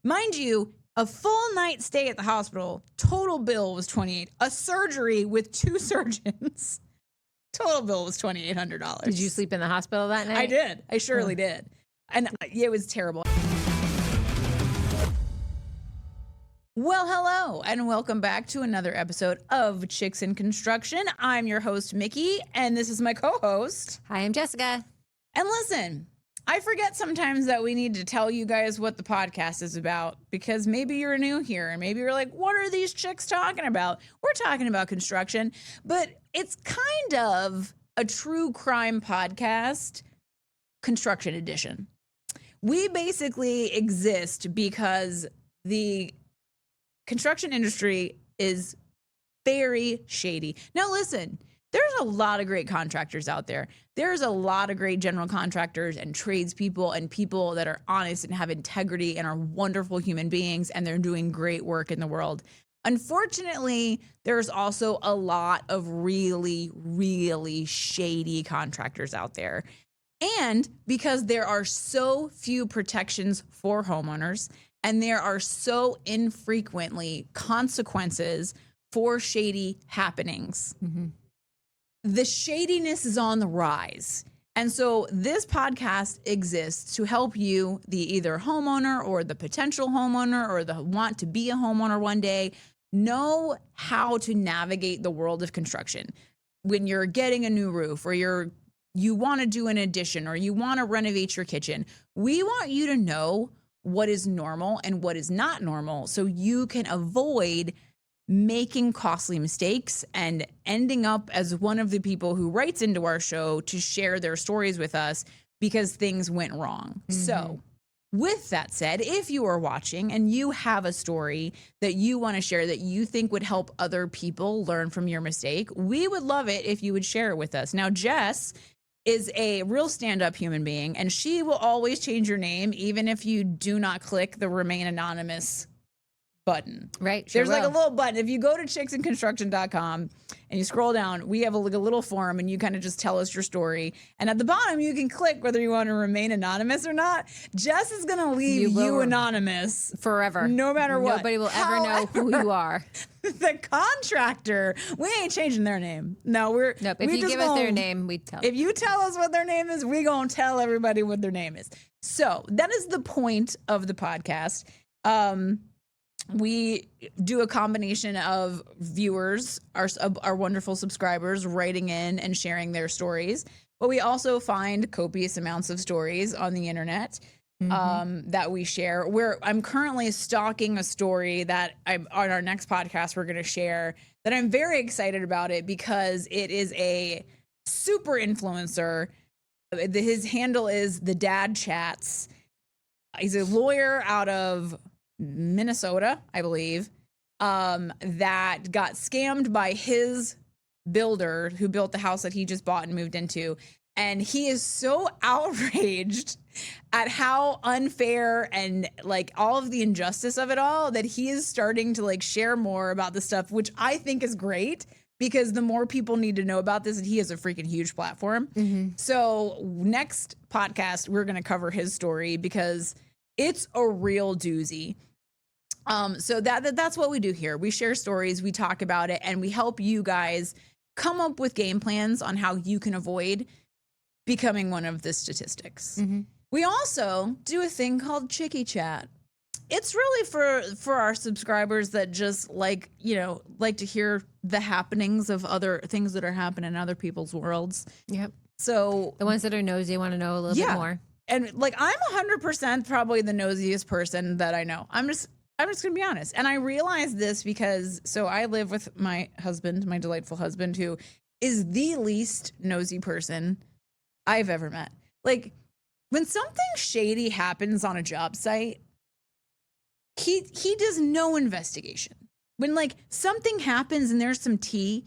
Mind you, a full night stay at the hospital, total bill was $28. A surgery with 2 surgeons, total bill was $2,800. Did you sleep in the hospital that night? I did. I surely did. And it was terrible. Well, hello, and welcome back to another episode of Chicks in Construction. I'm your host, Mikki, and this is my co-host. Hi, I'm Jessica. And listen, I forget sometimes that we need to tell you guys what the podcast is about, because maybe you're new here and maybe you're like, what are these chicks talking about? We're talking about construction, but it's kind of a true crime podcast, construction edition. We basically exist because the construction industry is very shady. Now, listen, there's a lot of great contractors out there. There's a lot of great general contractors and tradespeople and people that are honest and have integrity and are wonderful human beings, and they're doing great work in the world. Unfortunately, there's also a lot of really, really shady contractors out there. And because there are so few protections for homeowners, and there are so infrequently consequences for shady happenings, the shadiness is on the rise. And so this podcast exists to help you, the either homeowner or the potential homeowner or the want to be a homeowner one day, know how to navigate the world of construction. When you're getting a new roof, or you want to do an addition, or you want to renovate your kitchen, we want you to know what is normal and what is not normal, so you can avoid making costly mistakes and ending up as one of the people who writes into our show to share their stories with us because things went wrong. So with that said, if you are watching and you have a story that you want to share that you think would help other people learn from your mistake, we would love it if you would share it with us. Now, Jess is a real stand-up human being, and she will always change your name even if you do not click the Remain Anonymous button. Right. There's like a little button. If you go to chicksinconstruction.com and you scroll down, we have a little form, and you kind of just tell us your story. And at the bottom, you can click whether you want to remain anonymous or not. Jess is going to leave you anonymous forever. No matter what. Nobody will ever know who you are. The contractor, we ain't changing their name. No, Nope. If you give us their name, we tell. If you tell us what their name is, we gonna tell everybody what their name is. So that is the point of the podcast. We do a combination of viewers, our wonderful subscribers, writing in and sharing their stories, but we also find copious amounts of stories on the internet that we share. I'm currently stalking a story that on our next podcast we're going to share, that I'm very excited about it because it is a super influencer. His handle is the Dad Chats. He's a lawyer out of Minnesota, I believe, that got scammed by his builder who built the house that he just bought and moved into. And he is so outraged at how unfair and like all of the injustice of it all that he is starting to like share more about the stuff, which I think is great, because the more people need to know about this, and he has a freaking huge platform. So next podcast, we're going to cover his story because it's a real doozy. So that's what we do here. We share stories, we talk about it, and we help you guys come up with game plans on how you can avoid becoming one of the statistics. We also do a thing called Chicky Chat. It's really for our subscribers that just like to hear the happenings of other things that are happening in other people's worlds. Yep. So the ones that are nosy want to know a little bit more. And like, I'm 100% probably the nosiest person that I know. I'm just gonna be honest. And I realize this because I live with my husband, my delightful husband, who is the least nosy person I've ever met. Like, when something shady happens on a job site, he does no investigation. When like something happens and there's some tea,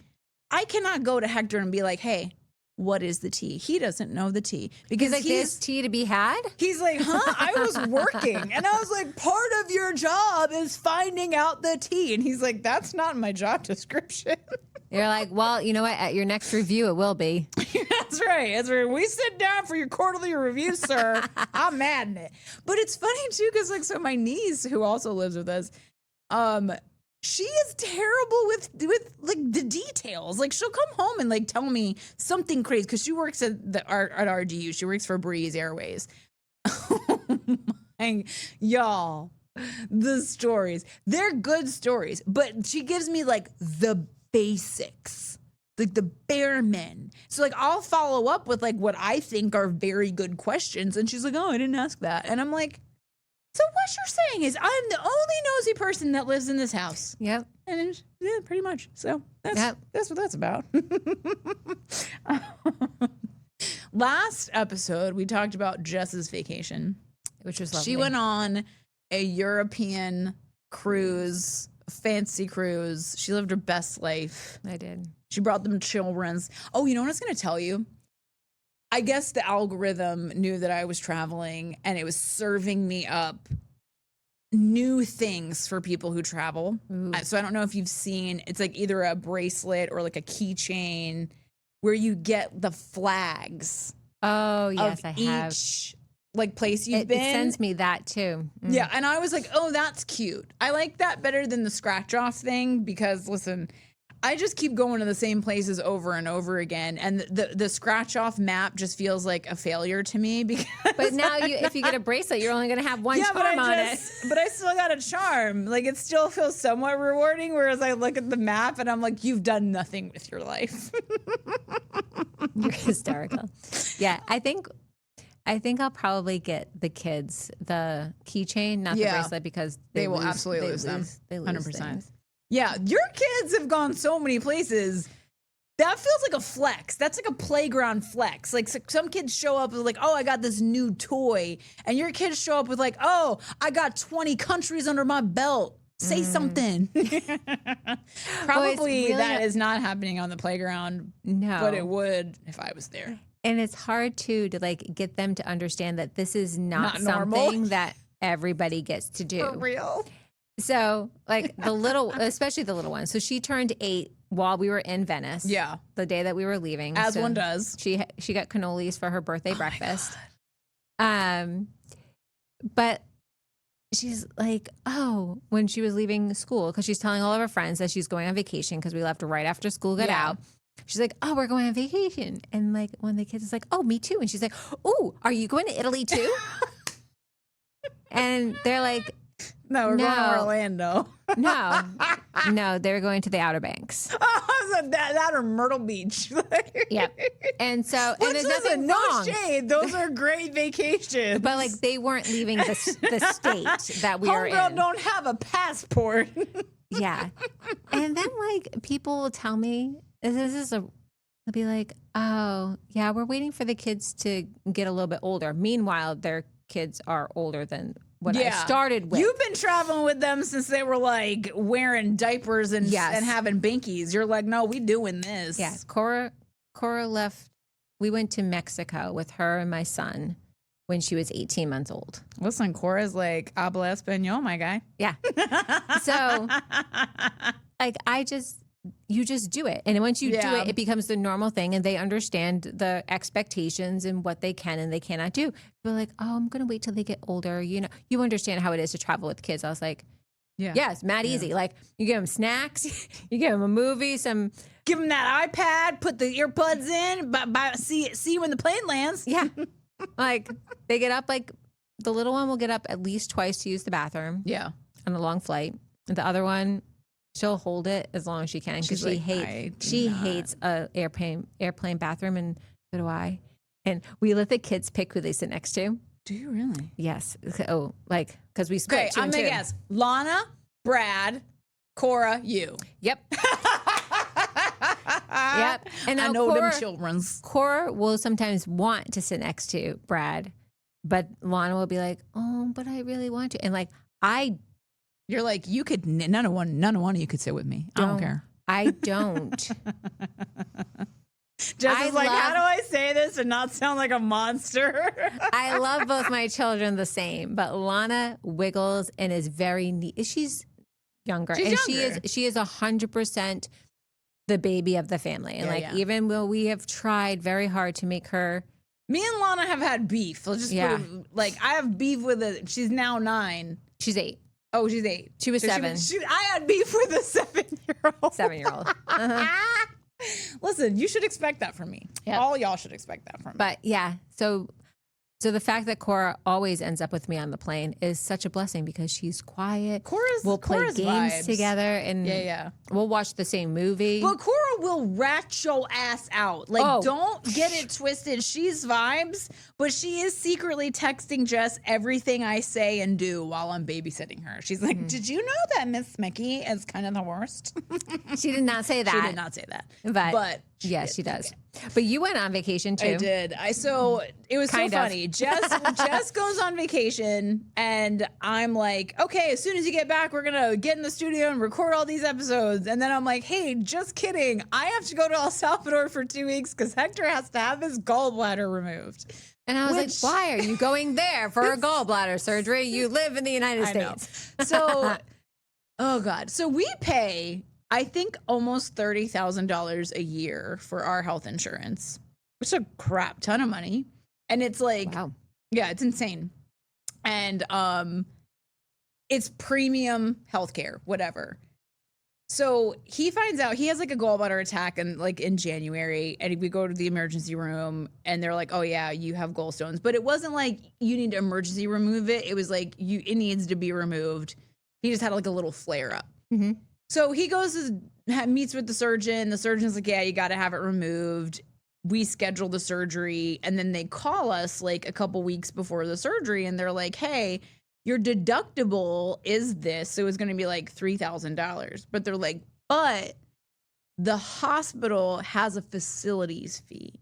I cannot go to Hector and be like, hey, what is the tea? He doesn't know the tea because he's like, there's tea to be had. He's like, I was working. And I was like, part of your job is finding out the tea. And he's like, that's not my job description. You're like, well, you know what? At your next review, it will be. That's right. That's right. We sit down for your quarterly review, sir. I'm mad at it. But it's funny too, because like, so my niece, who also lives with us, she is terrible with like the details. Like she'll come home and like tell me something crazy because she works at RGU. She works for Breeze Airways. Oh my, y'all, the stories. They're good stories, but she gives me like the basics. Like the bare men. So like I'll follow up with like what I think are very good questions. And she's like, oh, I didn't ask that. And I'm like, so what you're saying is I'm the only nosy person that lives in this house. Yep. And it's, yeah, pretty much. So that's what that's about. Last episode, we talked about Jess's vacation. Which was lovely. She went on a European cruise, fancy cruise. She lived her best life. I did. She brought them children's. Oh, you know what I was going to tell you? I guess the algorithm knew that I was traveling and it was serving me up new things for people who travel. So I don't know if you've seen, it's like either a bracelet or like a keychain where you get the flags. Oh, yes, I have. Each like place you've been. It sends me that too. Yeah, and I was like, oh, that's cute. I like that better than the scratch off thing because listen, I just keep going to the same places over and over again, and the scratch off map just feels like a failure to me. Because but now, if you get a bracelet, you're only going to have one charm on it. But I still got a charm. Like it still feels somewhat rewarding. Whereas I look at the map and I'm like, you've done nothing with your life. You're hysterical. Yeah, I think I'll probably get the kids the keychain, not the bracelet, because they will absolutely lose them. They lose 100%. things. Yeah, your kids have gone so many places. That feels like a flex. That's like a playground flex. Like some kids show up with like, oh, I got this new toy. And your kids show up with like, oh, I got 20 countries under my belt. Say something. Probably really that is not happening on the playground. No. But it would if I was there. And it's hard to like get them to understand that this is not normal. Something that everybody gets to do. For real. So, like especially the little one. So she turned 8 while we were in Venice. Yeah, the day that we were leaving, as one does. She got cannolis for her birthday breakfast. But she's like, oh, when she was leaving school, because she's telling all of her friends that she's going on vacation because we left right after school got out. She's like, oh, we're going on vacation, and like one of the kids is like, oh, me too, and she's like, oh, are you going to Italy too? And they're like. No, we're going to Orlando. No, they're going to the Outer Banks. Oh, so that or Myrtle Beach. Yeah, and so and there's nothing wrong. No shade; those are great vacations. But like they weren't leaving the state that we are in. Homegirl don't have a passport. Yeah, and then like people will tell me they'll be like, oh yeah, we're waiting for the kids to get a little bit older. Meanwhile, their kids are older than what I started with. You've been traveling with them since they were like wearing diapers and having binkies. You're like, no, we doing this. Yes. Cora left. We went to Mexico with her and my son when she was 18 months old. Listen, Cora's like, habla español, my guy. Yeah. So like you just do it. And once you do it, it becomes the normal thing and they understand the expectations and what they can and they cannot do. They're like, oh, I'm going to wait till they get older. You know, you understand how it is to travel with kids. I was like, yes, mad easy. Like you give them snacks, you give them a movie, give them that iPad, put the earbuds in, see when the plane lands. Yeah. Like they get up, like the little one will get up at least twice to use the bathroom. Yeah. On a long flight. And the other one, she'll hold it as long as she can because she hates a airplane bathroom, and so do I. And we let the kids pick who they sit next to. Do you really? Yes. Oh, like because we split. Okay, I'm gonna guess. Lana, Brad, Cora, you. Yep. Yep. And now I know them children's. Cora will sometimes want to sit next to Brad, but Lana will be like, "Oh, but I really want to," and like You're like, you could, none of one of you could sit with me. I don't care. I don't. Jess is like, how do I say this and not sound like a monster? I love both my children the same, but Lana wiggles and is very neat. She's younger. She is 100% the baby of the family. And even though we have tried very hard to make her. Me and Lana have had beef. Let's just put it, I have beef with it. She's now 9. She's 8. Oh, she's 8. She was 7. I had beef with a 7-year-old. 7-year-old. Uh-huh. Listen, you should expect that from me. Yep. All y'all should expect that from me. But yeah, so the fact that Cora always ends up with me on the plane is such a blessing because she's quiet. We'll play games vibes together and we'll watch the same movie. But Cora will rat your ass out. Don't get it twisted. She's vibes, but she is secretly texting Jess everything I say and do while I'm babysitting her. She's like, did you know that Miss Mikki is kind of the worst? She did not say that. She did not say that. But yes, she does. Okay. But you went on vacation too. I did. So it was so funny. Jess goes on vacation and I'm like, okay, as soon as you get back, we're going to get in the studio and record all these episodes. And then I'm like, hey, just kidding. I have to go to El Salvador for 2 weeks because Hector has to have his gallbladder removed. And I was like, why are you going there for a gallbladder surgery? You live in the United States. So, oh God. So we pay, I think, almost $30,000 a year for our health insurance, which is a crap ton of money. And it's like, wow. Yeah, it's insane. And it's premium healthcare, whatever. So he finds out he has like a gallbladder attack in January, and we go to the emergency room and they're like, oh yeah, you have gallstones. But it wasn't like you need to emergency remove it. It was like it needs to be removed. He just had like a little flare up. Mm-hmm. So he goes meets with the surgeon. The surgeon's like, yeah, you got to have it removed. We schedule the surgery, and then they call us like a couple weeks before the surgery, and they're like, hey, your deductible is this. So it's going to be like $3,000. But they're like, but the hospital has a facilities fee,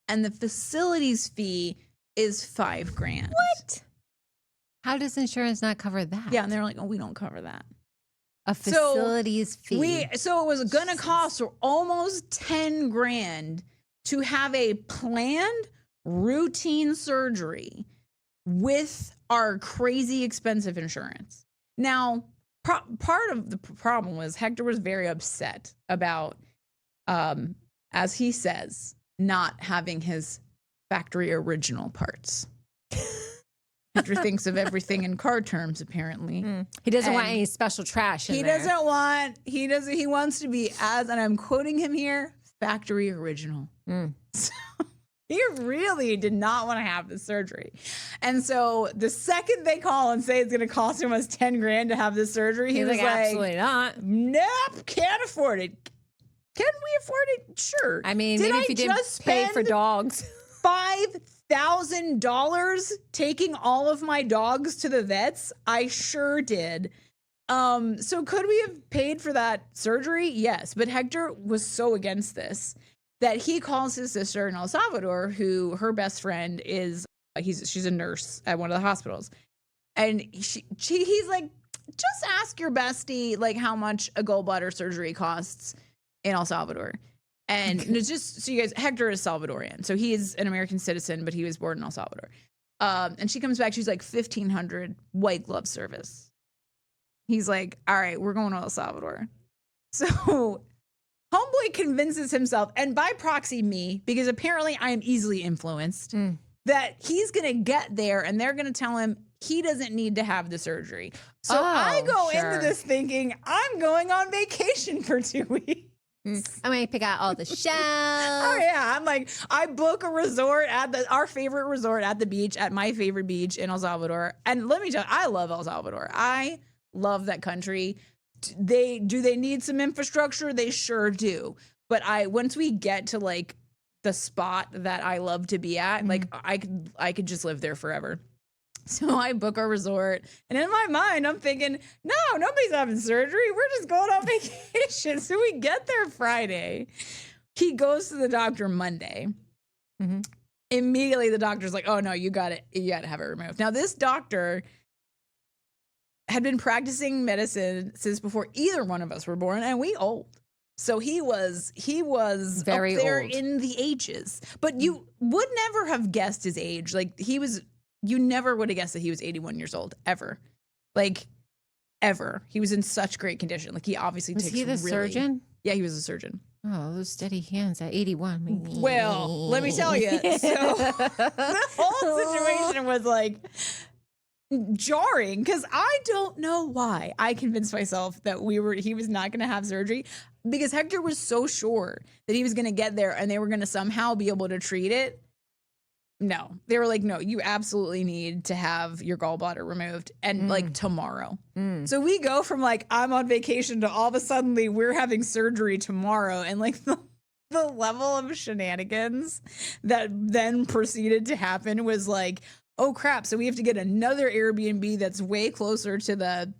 and the facilities fee is $5,000. What? How does insurance not cover that? Yeah, and they're like, oh, we don't cover that. A facilities fee. So it was going to cost almost $10,000 to have a planned routine surgery with our crazy expensive insurance. Now, part of the problem was Hector was very upset about, as he says, not having his factory original parts. Hector thinks of everything in car terms, apparently. He doesn't want any special trash in there. He wants to be, and I'm quoting him here, factory original. So he really did not want to have the surgery. And so the second they call and say it's going to cost him us $10,000 to have this surgery, he was like, absolutely not. Nope, can't afford it. Can we afford it? Sure. I mean, maybe if you didn't pay for dogs. $5,000 taking all of my dogs to the vets? I sure did. So could we have paid for that surgery? Yes. But Hector was so against this that he calls his sister in El Salvador, who her best friend is, she's a nurse at one of the hospitals. And he's like, just ask your bestie, like, how much a gallbladder surgery costs in El Salvador. And it's just, so you guys, Hector is Salvadorian. So he is an American citizen, but he was born in El Salvador. And she comes back, she's like, $1,500 white glove service. He's like, all right, we're going to El Salvador. So homeboy convinces himself, and by proxy me, because apparently I am easily influenced, that he's going to get there and they're going to tell him he doesn't need to have the surgery. So I go into this thinking I'm going on vacation for 2 weeks. I'm going to pick out all the shells. Oh, yeah. I'm like, I book a resort at our favorite resort at the beach, at my favorite beach in El Salvador. And let me tell you, I love El Salvador. I love that country. Do they need some infrastructure? They sure do. But once we get to like the spot that I love to be at, like I could just live there forever. So I book our resort, and in my mind, I'm thinking, no, nobody's having surgery. We're just going on vacation. So we get there Friday. He goes to the doctor Monday. Mm-hmm. Immediately, the doctor's like, oh, no, you got to have it removed. Now, this doctor had been practicing medicine since before either one of us were born, and we old. So he was very up there old in the ages. But you would never have guessed his age. Like you never would have guessed that he was 81 years old, ever. Like, ever. He was in such great condition. Like, he obviously Was he the surgeon? Yeah, he was a surgeon. Oh, those steady hands at 81. Well, let me tell you. So the whole situation was like jarring because I don't know why I convinced myself that he was not going to have surgery because Hector was so sure that he was going to get there and they were going to somehow be able to treat it. No, they were like, no, you absolutely need to have your gallbladder removed and like tomorrow. So we go from like, I'm on vacation to all of a sudden we're having surgery tomorrow. And like the level of shenanigans that then proceeded to happen was like, oh crap. So we have to get another Airbnb that's way closer to the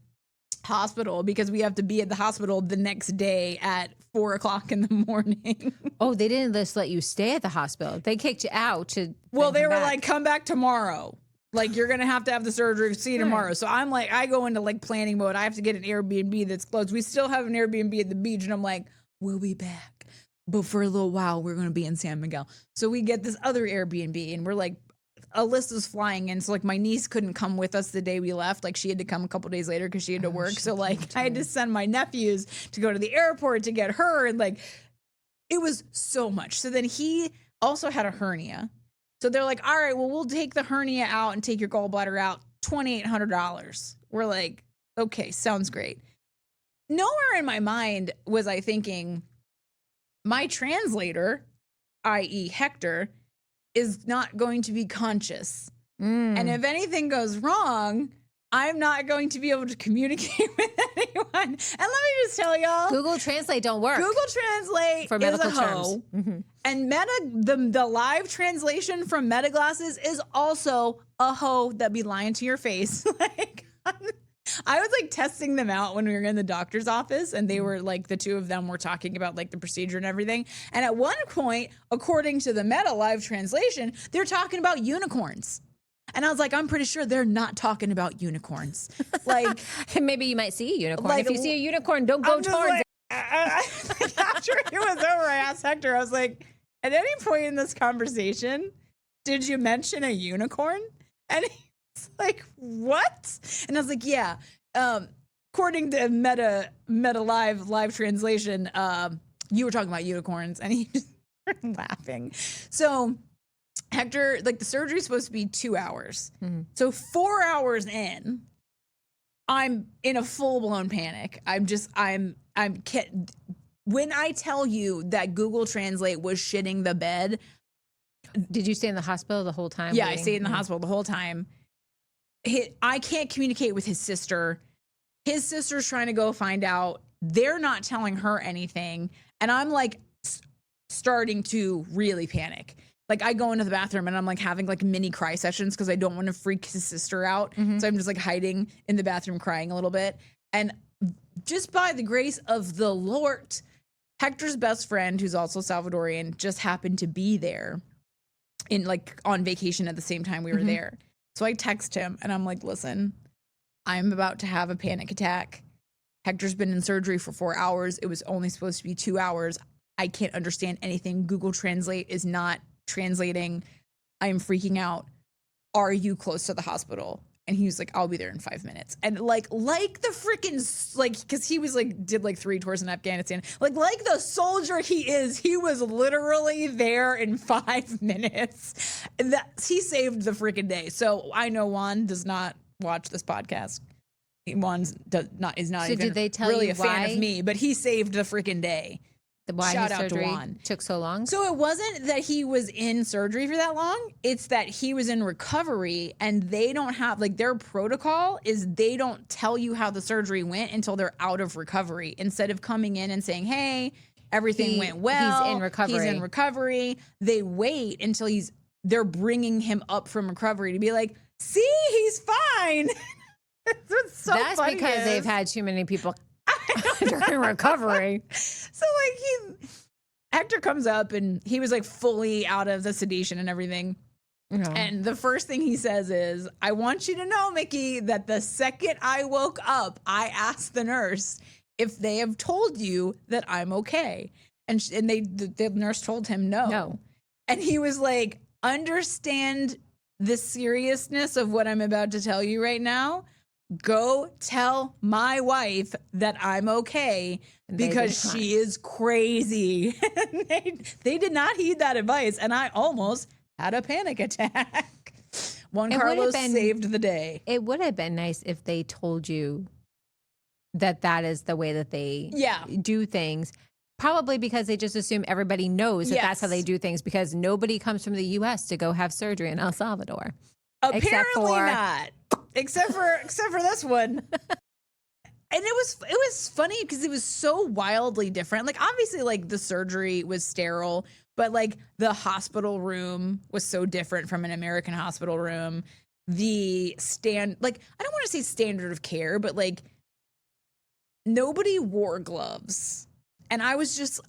hospital because we have to be at the hospital the next day at 4:00 in the morning. Oh, they didn't just let you stay at the hospital. They kicked you out to. Well, they were like, come back tomorrow. Like, you're going to have the surgery. See you tomorrow. So I'm like, I go into like planning mode. I have to get an Airbnb that's closed. We still have an Airbnb at the beach. And I'm like, we'll be back. But for a little while, we're going to be in San Miguel. So we get this other Airbnb and we're like, Alyssa's flying in. So like my niece couldn't come with us the day we left. Like she had to come a couple days later because she had to work. So like I had to send my nephews to go to the airport to get her. And like, it was so much. So then he also had a hernia. So they're like, all right, well, we'll take the hernia out and take your gallbladder out. $2,800. We're like, okay, sounds great. Nowhere in my mind was I thinking my translator, i.e. Hector, is not going to be conscious. And if anything goes wrong, I'm not going to be able to communicate with anyone. And let me just tell y'all, Google Translate don't work. Google Translate for medical is a hoe. terms. And the live translation from Meta Glasses is also a hoe that be lying to your face. Like I was like testing them out when we were in the doctor's office and they were like, the two of them were talking about like the procedure and everything. And at one point, according to the Meta live translation, they're talking about unicorns. And I was like, I'm pretty sure they're not talking about unicorns. Like maybe you might see a unicorn. Like, if you see a unicorn, don't go towards it. After it was over, I asked Hector, I was like, at any point in this conversation, did you mention a unicorn? And he's like, what? And I was like, yeah. According to Meta live translation, you were talking about unicorns. And he just started laughing. So Hector, like the surgery is supposed to be 2 hours. So 4 hours in, I'm in a full-blown panic. When I tell you that Google Translate was shitting the bed. Did you stay in the hospital the whole time? Yeah, waiting? I stayed in the hospital the whole time. I can't communicate with his sister. His sister's trying to go find out. They're not telling her anything. And I'm like starting to really panic. Like I go into the bathroom and I'm like having like mini cry sessions because I don't want to freak his sister out. So I'm just like hiding in the bathroom crying a little bit. And just by the grace of the Lord, Hector's best friend, who's also Salvadorian, just happened to be there in like on vacation at the same time we were there. So I text him and I'm like, listen, I'm about to have a panic attack. Hector's been in surgery for 4 hours. It was only supposed to be 2 hours. I can't understand anything. Google Translate is not translating. I am freaking out. Are you close to the hospital? And he was like, I'll be there in 5 minutes. And like the freaking, like, because he was like, did like 3 tours in Afghanistan. Like the soldier he is, he was literally there in 5 minutes. And he saved the freaking day. So I know Juan does not watch this podcast. Juan is not So even did they tell really you a fan why? of me, but he saved the freaking day. Why Shout his out to surgery Juan. took so long? So it wasn't that he was in surgery for that long. It's that he was in recovery and they don't have, like, their protocol is they don't tell you how the surgery went until they're out of recovery. Instead of coming in and saying, hey, everything went well. He's in recovery. He's in recovery. They wait until they're bringing him up from recovery to be like, see, he's fine. That's because they've had too many people during recovery. So like Hector comes up and he was like fully out of the sedation and everything. And the first thing he says is, I want you to know, Mikki, that the second I woke up, I asked the nurse if they have told you that I'm okay. And the nurse told him no. And he was like, understand the seriousness of what I'm about to tell you right now. go tell my wife that I'm okay because she is crazy. They did not heed that advice, and I almost had a panic attack. Juan Carlos saved the day. It would have been nice if they told you that is the way that they do things. Probably because they just assume everybody knows that that's how they do things, because nobody comes from the U.S. to go have surgery in El Salvador. Apparently not. Except for this one. And it was funny because it was so wildly different. Like, obviously, like, the surgery was sterile, but like the hospital room was so different from an American hospital room. The I don't want to say standard of care, but like nobody wore gloves. And I was just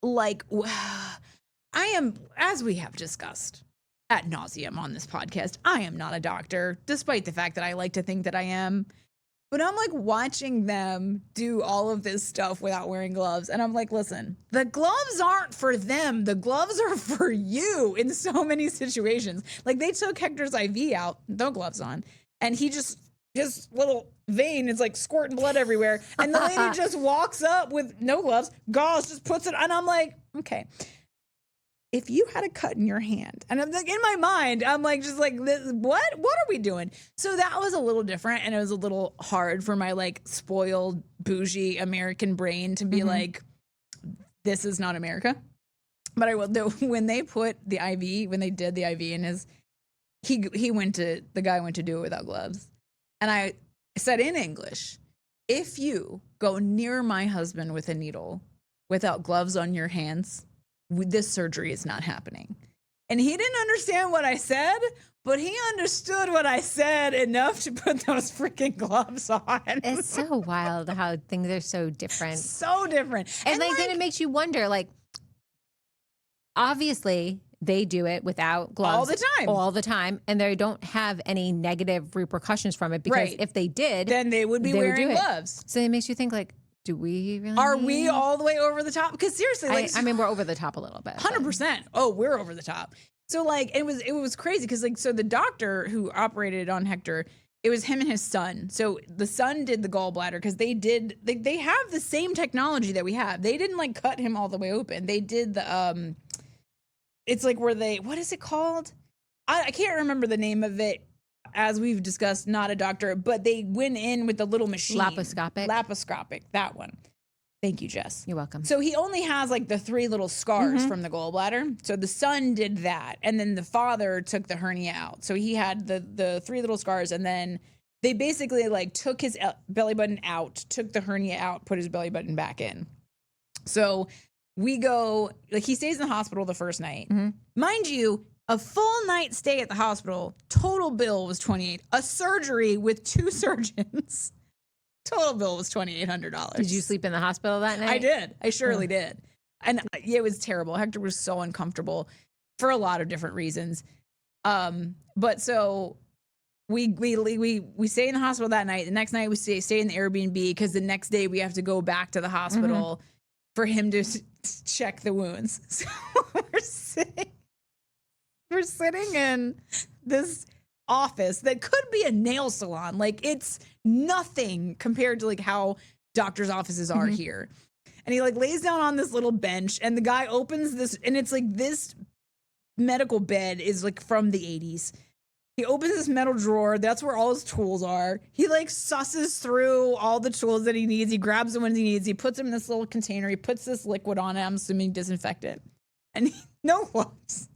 like, I am, as we have discussed ad nauseum on this podcast, I am not a doctor, despite the fact that I like to think that I am. But I'm like watching them do all of this stuff without wearing gloves. And I'm like, listen, the gloves aren't for them. The gloves are for you in so many situations. Like, they took Hector's IV out, no gloves on, and he his little vein is like squirting blood everywhere. And the lady just walks up with no gloves, gauze, just puts it, and I'm like, okay. If you had a cut in your hand, and I'm like, in my mind, I'm like, just like, what are we doing? So that was a little different, and it was a little hard for my like spoiled, bougie American brain to be like, this is not America. But I will, when they put the IV, when they did the IV in his, the guy went to do it without gloves. And I said in English, if you go near my husband with a needle without gloves on your hands, this surgery is not happening. And he didn't understand what I said, but he understood what I said enough to put those freaking gloves on. It's so wild how things are so different. So different. And like, then it makes you wonder, like, obviously they do it without gloves all the time, and they don't have any negative repercussions from it, because if they did, then they would be wearing gloves. So it makes you think, like, do we really? Are we all the way over the top? Because seriously, like, I mean, we're over the top a little bit. 100%. Oh, we're over the top. So like, it was crazy because like, so the doctor who operated on Hector, it was him and his son. So the son did the gallbladder because they have the same technology that we have. They didn't like cut him all the way open. They did the it's like where what is it called? I can't remember the name of it. As we've discussed, not a doctor, but they went in with the little machine. Laparoscopic, that one. Thank you, Jess. You're welcome. So he only has like the 3 little scars from the gallbladder. So the son did that. And then the father took the hernia out. So he had the 3 little scars. And then they basically like took his belly button out, took the hernia out, put his belly button back in. So we go, like, he stays in the hospital the first night. Mind you, a full night stay at the hospital, total bill was $28. A surgery with 2 surgeons, total bill was $2,800. Did you sleep in the hospital that night? I did. I surely did. And it was terrible. Hector was so uncomfortable for a lot of different reasons. But so we stay in the hospital that night. The next night we stay in the Airbnb because the next day we have to go back to the hospital for him to check the wounds. So we're sitting in this office that could be a nail salon. Like, it's nothing compared to like how doctors' offices are here. And he like lays down on this little bench, and the guy opens this, and it's like this medical bed is like from the 80s. He opens this metal drawer. That's where all his tools are. He like susses through all the tools that he needs. He grabs the ones he needs. He puts them in this little container. He puts this liquid on it. I'm assuming disinfectant. And no gloves.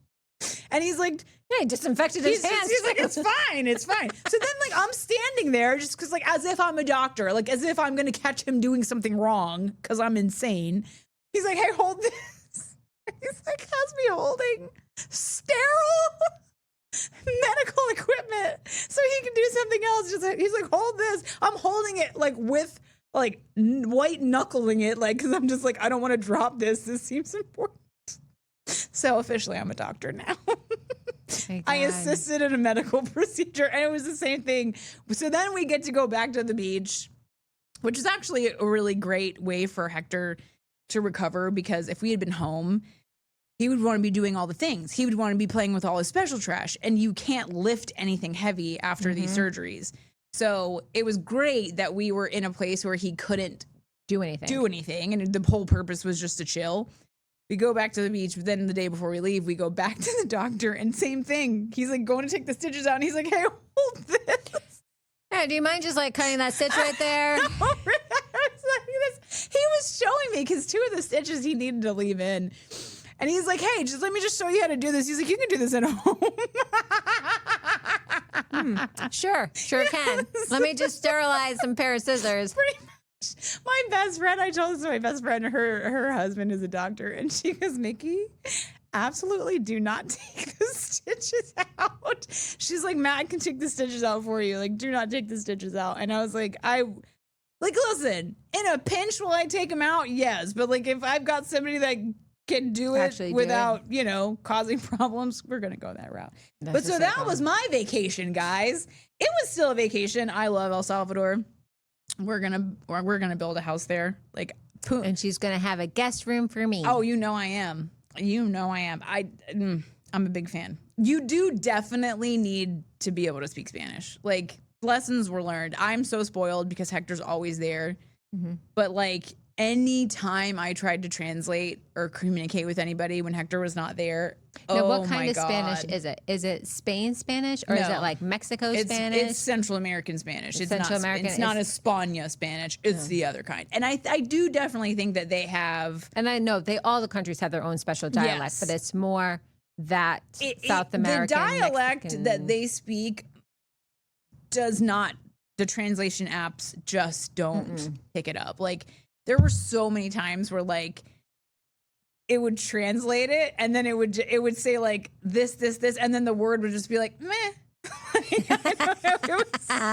And he's like, hey, disinfected his hands. He's like, it's fine. It's fine. So then like I'm standing there just because like as if I'm a doctor, like as if I'm going to catch him doing something wrong because I'm insane. He's like, hey, hold this. He's like, has me holding sterile medical equipment so he can do something else. Just like, he's like, hold this. I'm holding it like with like white knuckling it, like, because I'm just like, I don't want to drop this. This seems important. So officially, I'm a doctor now. I assisted in a medical procedure, and it was the same thing. So then we get to go back to the beach, which is actually a really great way for Hector to recover, because if we had been home, he would want to be doing all the things. He would want to be playing with all his special trash, and you can't lift anything heavy after these surgeries. So it was great that we were in a place where he couldn't do anything. And the whole purpose was just to chill. We go back to the beach, but then the day before we leave, we go back to the doctor and same thing. He's like going to take the stitches out and he's like, hey, hold this. Hey, do you mind just like cutting that stitch right there? He was showing me because 2 of the stitches he needed to leave in. And he's like, hey, let me just show you how to do this. He's like, you can do this at home. Sure can. Let me just sterilize some pair of scissors. Pretty much. My best friend, I told this to my best friend, her husband is a doctor, and she goes, Mikki, absolutely do not take the stitches out. She's like, Matt, I can take the stitches out for you. Like, do not take the stitches out. And I was like, listen, in a pinch, will I take them out? Yes. But like, if I've got somebody that can do it without, causing problems, we're going to go that route. But so that was my vacation, guys. It was still a vacation. I love El Salvador. We're gonna build a house there. Like, and she's gonna have a guest room for me. Oh, I am. I'm a big fan. You do definitely need to be able to speak Spanish. Like, lessons were learned. I'm so spoiled because Hector's always there. Mm-hmm. But like, any time I tried to translate or communicate with anybody when Hector was not there, what kind of Spanish is it? Is it Spain Spanish or is it like Mexico Spanish? It's Central American Spanish. It's Central American. It's not España Spanish. It's the other kind. And I do definitely think that they have. And I know all the countries have their own special dialect, but it's more that South American. The dialect Mexican. that they speak does not. The translation apps just don't pick it up. Like, there were so many times where like it would translate it and then it would say like this, and then the word would just be like, meh. It was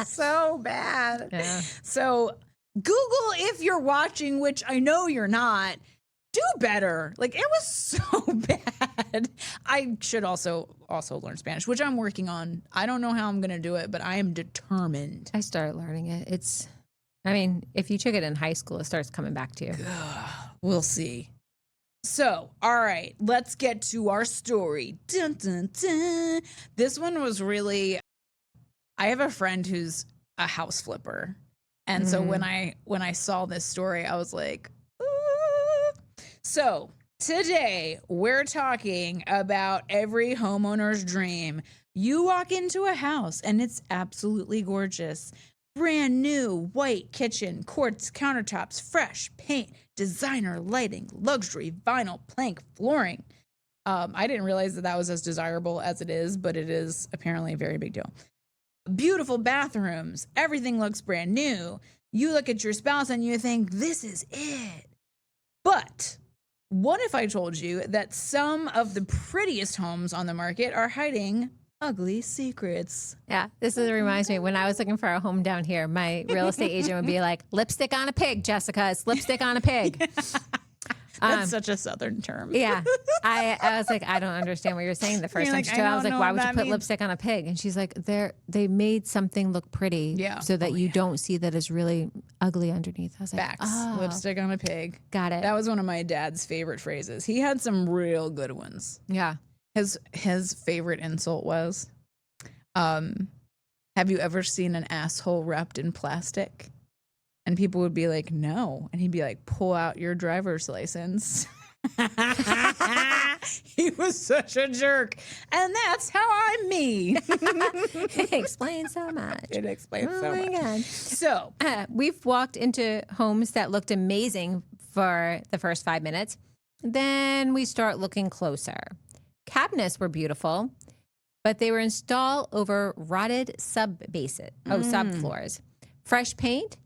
so bad. Yeah. So Google, if you're watching, which I know you're not, do better. Like, it was so bad. I should also learn Spanish, which I'm working on. I don't know how I'm going to do it, but I am determined. I started learning it. If you took it in high school, it starts coming back to you. We'll see. So, all right, let's get to our story. Dun, dun, dun. This one was really, I have a friend who's a house flipper. And so when I saw this story, I was like, ooh. So today we're talking about every homeowner's dream. You walk into a house and it's absolutely gorgeous. Brand new white kitchen, quartz countertops, fresh paint, designer lighting, luxury vinyl plank flooring. I didn't realize that was as desirable as it is, but it is apparently a very big deal. Beautiful bathrooms. Everything looks brand new. You look at your spouse and you think, this is it. But what if I told you that some of the prettiest homes on the market are hiding ugly secrets? Yeah, this reminds me, when I was looking for a home down here, my real estate agent would be like, lipstick on a pig, Jessica. It's lipstick on a pig. That's such a Southern term. Yeah. I was like, I don't understand what you're saying the first time. I was like, why would you put lipstick on a pig? And she's like, they made something look pretty so that you don't see that it's really ugly underneath. I was like, facts. Lipstick on a pig. Got it. That was one of my dad's favorite phrases. He had some real good ones. Yeah. His favorite insult was, have you ever seen an asshole wrapped in plastic? And people would be like, no. And he'd be like, pull out your driver's license. He was such a jerk. And that's how I'm me. It explains so much. It explains so much. God. So we've walked into homes that looked amazing for the first 5 minutes. Then we start looking closer. Cabinets were beautiful, but they were installed over rotted subfloors. Fresh paint?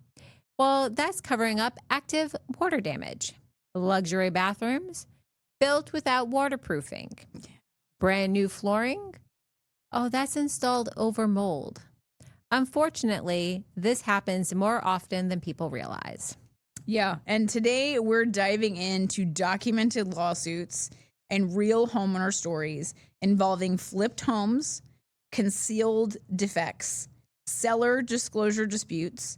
Well, that's covering up active water damage. Luxury bathrooms? Built without waterproofing. Brand new flooring? Oh, that's installed over mold. Unfortunately, this happens more often than people realize. Yeah, and today we're diving into documented lawsuits and real homeowner stories involving flipped homes, concealed defects, seller disclosure disputes,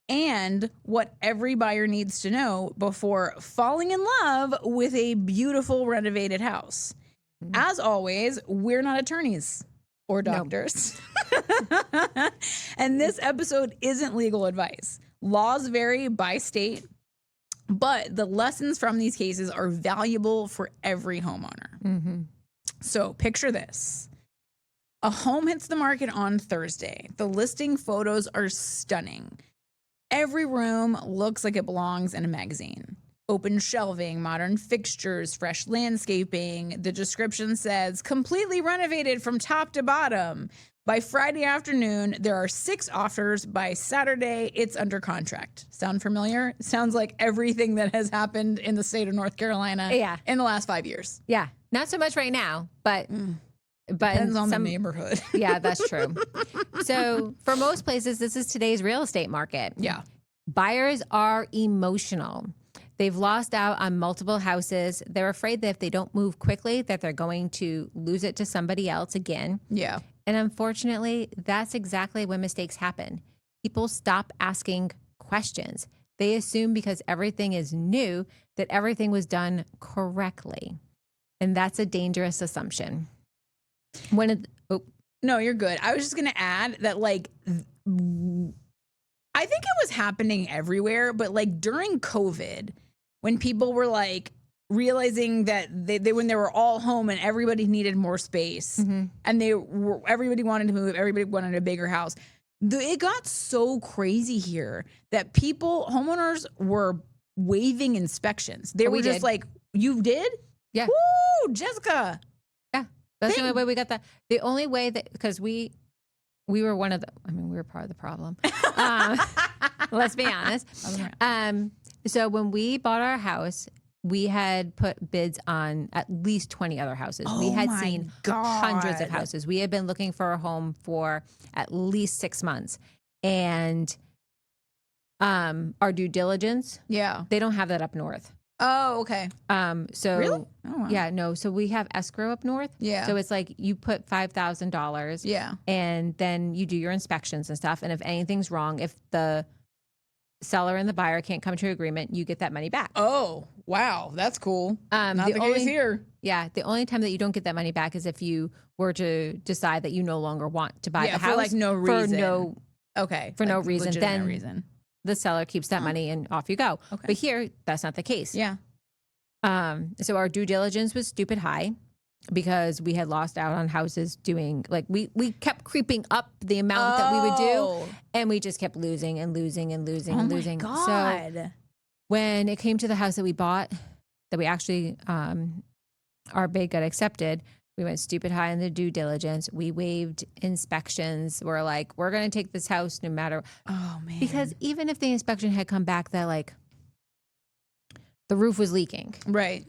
and what every buyer needs to know before falling in love with a beautiful renovated house. As always, we're not attorneys. or doctors. And this episode isn't legal advice. Laws vary by state, but the lessons from these cases are valuable for every homeowner. Mm-hmm. So picture this. A home hits the market on Thursday. The listing photos are stunning. Every room looks like it belongs in a magazine. Open shelving, modern fixtures, fresh landscaping. The description says, completely renovated from top to bottom. By Friday afternoon, there are 6 offers. By Saturday, it's under contract. Sound familiar? Sounds like everything that has happened in the state of North Carolina in the last 5 years. Yeah. Not so much right now, but depends on the neighborhood. Yeah, that's true. So for most places, this is today's real estate market. Yeah. Buyers are emotional. They've lost out on multiple houses. They're afraid that if they don't move quickly, that they're going to lose it to somebody else again. Yeah. And unfortunately, that's exactly when mistakes happen. People stop asking questions. They assume because everything is new that everything was done correctly. And that's a dangerous assumption. No, you're good. I was just going to add that, like, I think it was happening everywhere, but like during COVID, when people were like realizing that they when they were all home and everybody needed more space, and everybody wanted to move, everybody wanted a bigger house. It got so crazy here that homeowners were waiving inspections. They were just like, "You did? Yeah. Woo, Jessica." Yeah, that's the only way we got that. The only way that because we were we were part of the problem. Let's be honest. So when we bought our house, we had put bids on at least 20 other houses. We had seen hundreds of houses. We had been looking for a home for at least 6 months. And our due diligence, they don't have that up north. Oh, okay. So really? Oh, wow. Yeah, no. So we have escrow up north. Yeah. So it's like you put $5,000. Yeah. And then you do your inspections and stuff. And if anything's wrong, if the seller and the buyer can't come to an agreement, you get that money back. Oh, wow. That's cool. Not the case here. Yeah. The only time that you don't get that money back is if you were to decide that you no longer want to buy the house. For like no reason. For no reason. Then reason. The seller keeps that money and off you go. Okay. But here, that's not the case. Yeah. So our due diligence was stupid high because we had lost out on houses doing like we kept creeping up the amount that we would do, and we just kept losing and losing and losing and losing. Oh my God. So when it came to the house that we bought, that we actually our bid got accepted, we went stupid high in the due diligence. We waived inspections. We're like, we're going to take this house no matter. Oh, man. Because even if the inspection had come back that like the roof was leaking. Right.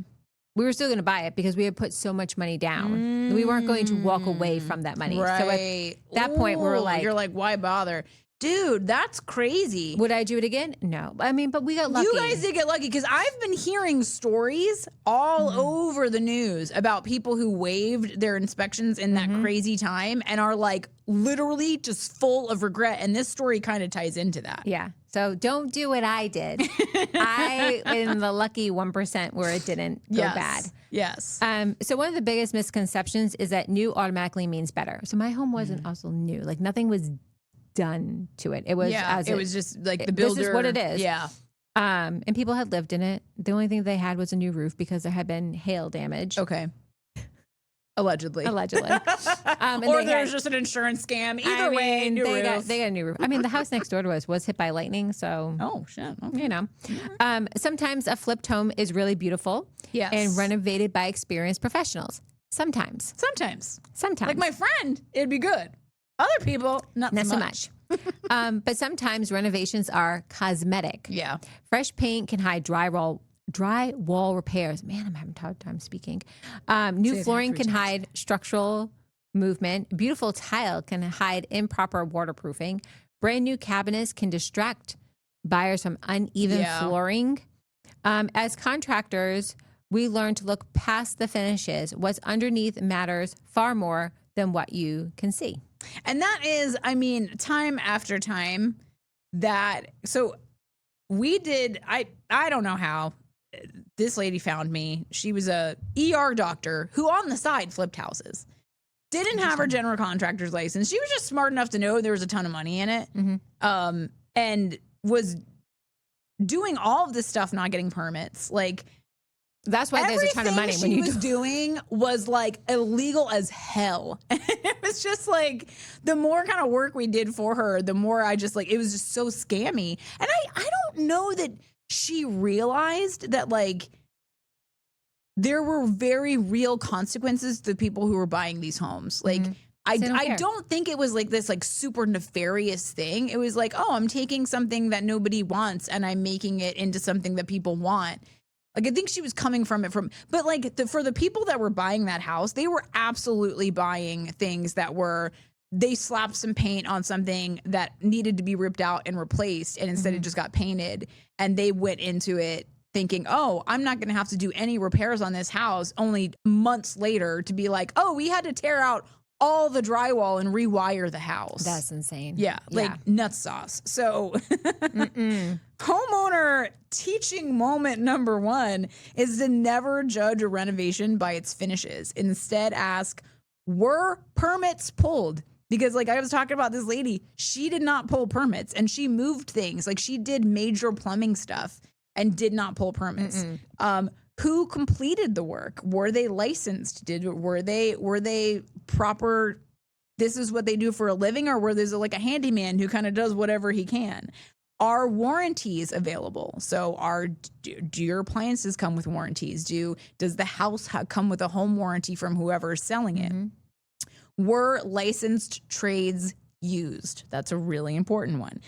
We were still going to buy it because we had put so much money down. We weren't going to walk away from that money. Right. So at that point, we were like... You're like, why bother? Dude, that's crazy. Would I do it again? No. I mean, but we got lucky. You guys did get lucky because I've been hearing stories all over the news about people who waived their inspections in that crazy time and are like literally just full of regret. And this story kind of ties into that. Yeah. So don't do what I did. I in the lucky 1% where it didn't go bad. Yes. So one of the biggest misconceptions is that new automatically means better. So my home wasn't also new. Like nothing was done to it. It was it was just like the builder. This is what it is. Yeah. And people had lived in it. The only thing they had was a new roof because there had been hail damage. Okay. Allegedly. Or there's just an insurance scam. Either way, new roof. They got a new roof. I mean, the house next door to us was hit by lightning, so oh shit. Okay. You know. Sometimes a flipped home is really beautiful. Yes. And renovated by experienced professionals. Sometimes. Like my friend, it'd be good. Other people, not so much. But sometimes renovations are cosmetic. Yeah. Fresh paint can hide dry wall repairs. Man, I'm having a hard time speaking. New flooring can hide structural movement. Beautiful tile can hide improper waterproofing. Brand new cabinets can distract buyers from uneven flooring. As contractors, we learn to look past the finishes. What's underneath matters far more than what you can see. And that is, I mean, time after time so we did, I don't know how this lady found me. She was a ER doctor who on the side flipped houses. didn't have her general contractor's license. She was just smart enough to know there was a ton of money in it, and was doing all of this stuff, not getting permits. Like, that's why there's a ton of money when you was doing was like illegal as hell. And it was just like, the more kind of work we did for her, the more I just like, it was just so scammy. And I don't know that she realized that like there were very real consequences to the people who were buying these homes. Like, I don't think it was like this like super nefarious thing. It was like, oh, I'm taking something that nobody wants and I'm making it into something that people want. Like, I think she was coming from it but like for the people that were buying that house, they were absolutely buying things that were, they slapped some paint on something that needed to be ripped out and replaced, and instead it just got painted, and they went into it thinking, oh, I'm not going to have to do any repairs on this house, only months later to be like, oh, we had to tear out all the drywall and rewire the house. That's insane. Yeah, like nuts sauce. So homeowner teaching moment number 1 is to never judge a renovation by its finishes. Instead, ask, were permits pulled? Because like I was talking about this lady, she did not pull permits and she moved things. Like, she did major plumbing stuff and did not pull permits. Who completed the work? Were they licensed? Were they proper? This is what they do for a living, or were there like a handyman who kind of does whatever he can? Are warranties available? So do your appliances come with warranties? Does the house come with a home warranty from whoever is selling it? Were licensed trades used? That's a really important one.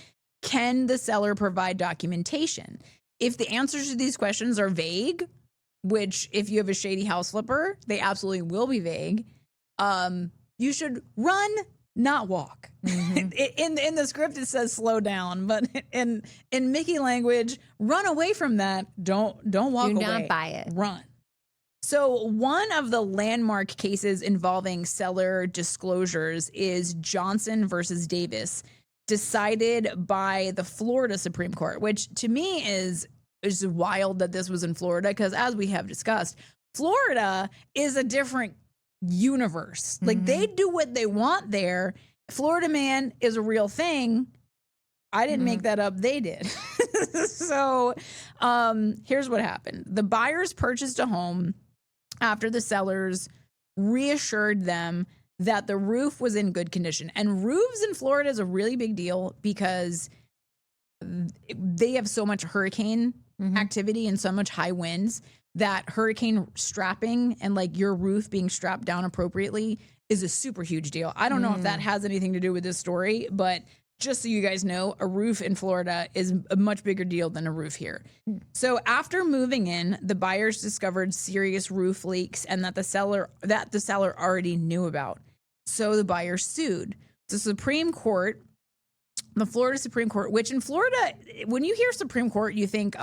Can the seller provide documentation? If the answers to these questions are vague, which if you have a shady house flipper, they absolutely will be vague, you should run, not walk. In the script, it says slow down, but in Mikki language, run away from that. Don't walk away. Do not buy it. Run. So one of the landmark cases involving seller disclosures is Johnson versus Davis, decided by the Florida Supreme Court, which to me is wild that this was in Florida, because as we have discussed, Florida is a different universe. Like, they do what they want there. Florida man is a real thing. I didn't make that up. They did. So here's what happened. The buyers purchased a home after the sellers reassured them that the roof was in good condition. And roofs in Florida is a really big deal because they have so much hurricane activity and so much high winds that hurricane strapping and like your roof being strapped down appropriately is a super huge deal. I don't know if that has anything to do with this story, but just so you guys know, a roof in Florida is a much bigger deal than a roof here. So after moving in, the buyers discovered serious roof leaks and that the seller already knew about. So the buyers sued. The Supreme Court, the Florida Supreme Court, which in Florida, when you hear Supreme Court, you think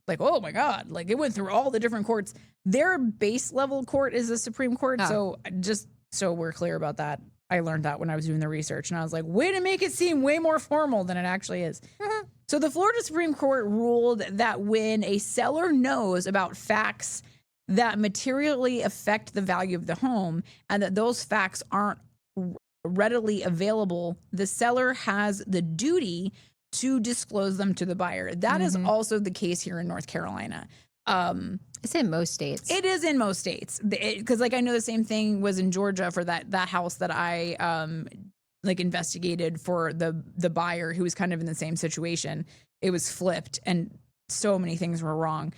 like, oh my God, like it went through all the different courts. Their base level court is the Supreme Court. So just so we're clear about that. I learned that when I was doing the research, and I was like, way to make it seem way more formal than it actually is. So the Florida Supreme Court ruled that when a seller knows about facts that materially affect the value of the home and that those facts aren't readily available, the seller has the duty to disclose them to the buyer. That is also the case here in North Carolina. It's in most states. It is in most states, because like I know the same thing was in Georgia for that house that I like investigated for the buyer who was kind of in the same situation. It was flipped and so many things were wrong.